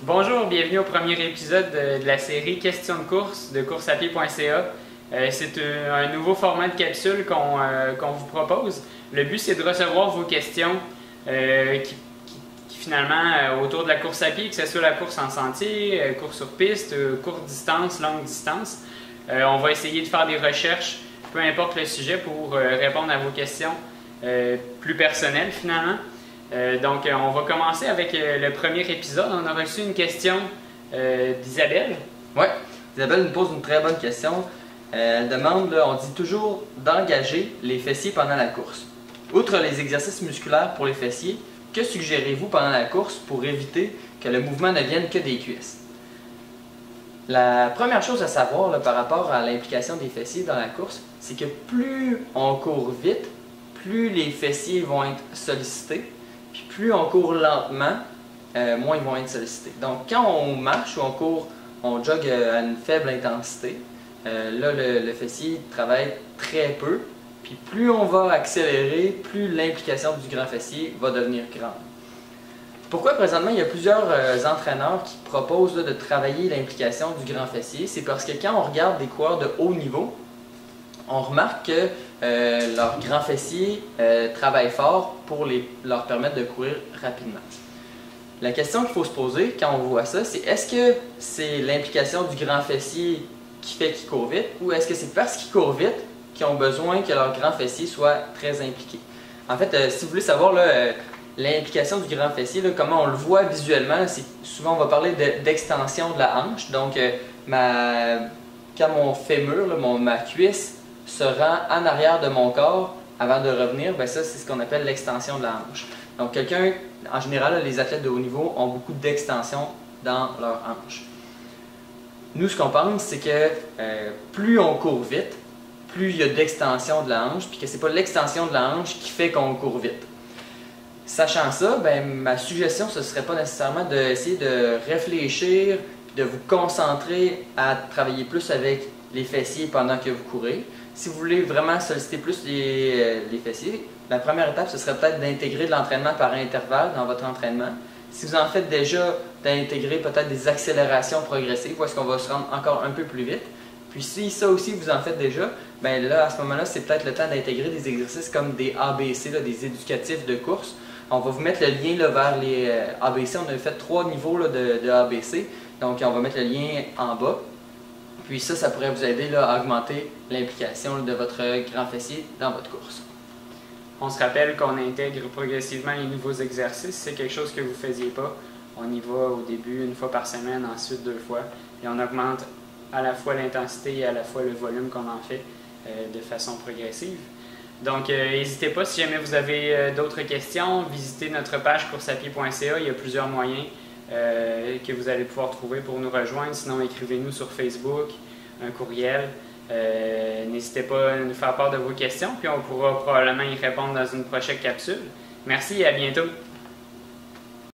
Bonjour, bienvenue au premier épisode de la série Questions de course de courseapied.ca. C'est un nouveau format de capsule qu'on vous propose. Le but, c'est de recevoir vos questions qui finalement, autour de la course à pied, que ce soit la course en sentier, course sur piste, courte distance, longue distance. On va essayer de faire des recherches, peu importe le sujet, pour répondre à vos questions plus personnelles finalement. Donc, on va commencer avec le premier épisode. On a reçu une question d'Isabelle. Oui, Isabelle nous pose une très bonne question. Elle demande, on dit toujours d'engager les fessiers pendant la course. Outre les exercices musculaires pour les fessiers, que suggérez-vous pendant la course pour éviter que le mouvement ne vienne que des cuisses? La première chose à savoir par rapport à l'implication des fessiers dans la course, c'est que plus on court vite, plus les fessiers vont être sollicités. Puis plus on court lentement, moins ils vont être sollicités. Donc quand on marche ou on court, on jogue à une faible intensité, là le fessier travaille très peu. Puis plus on va accélérer, plus l'implication du grand fessier va devenir grande. Pourquoi présentement il y a plusieurs entraîneurs qui proposent de travailler l'implication du grand fessier? C'est parce que quand on regarde des coureurs de haut niveau, on remarque que leur grand fessier travaille fort pour leur permettre de courir rapidement. La question qu'il faut se poser quand on voit ça, c'est est-ce que c'est l'implication du grand fessier qui fait qu'ils courent vite ou est-ce que c'est parce qu'ils courent vite qu'ils ont besoin que leur grand fessier soit très impliqué? En fait, si vous voulez savoir l'implication du grand fessier, comment on le voit visuellement, c'est souvent on va parler d'extension de la hanche. Donc, quand mon fémur, ma cuisse, se rend en arrière de mon corps avant de revenir, ben ça c'est ce qu'on appelle l'extension de la hanche. Donc quelqu'un, en général, les athlètes de haut niveau ont beaucoup d'extension dans leur hanche. Nous, ce qu'on pense, c'est que plus on court vite, plus il y a d'extension de la hanche, puis que c'est pas l'extension de la hanche qui fait qu'on court vite. Sachant ça, ben, ma suggestion, ce serait pas nécessairement d'essayer de réfléchir, de vous concentrer à travailler plus avec les fessiers pendant que vous courez. Si vous voulez vraiment solliciter plus les fessiers, la première étape, ce serait peut-être d'intégrer de l'entraînement par intervalle dans votre entraînement. Si vous en faites déjà, d'intégrer peut-être des accélérations progressives, où est-ce qu'on va se rendre encore un peu plus vite. Puis si ça aussi vous en faites déjà, bien là, à ce moment-là, c'est peut-être le temps d'intégrer des exercices comme des ABC, des éducatifs de course. On va vous mettre le lien vers les ABC. On a fait 3 niveaux de ABC. Donc, on va mettre le lien en bas. Puis ça pourrait vous aider à augmenter l'implication de votre grand fessier dans votre course. On se rappelle qu'on intègre progressivement les nouveaux exercices. C'est quelque chose que vous ne faisiez pas. On y va au début une fois par semaine, ensuite 2 fois. Et on augmente à la fois l'intensité et à la fois le volume qu'on en fait de façon progressive. Donc, n'hésitez pas, si jamais vous avez d'autres questions, visitez notre page courseapied.ca. Il y a plusieurs moyens que vous allez pouvoir trouver pour nous rejoindre. Sinon, écrivez-nous sur Facebook, un courriel. N'hésitez pas à nous faire part de vos questions, puis on pourra probablement y répondre dans une prochaine capsule. Merci et à bientôt!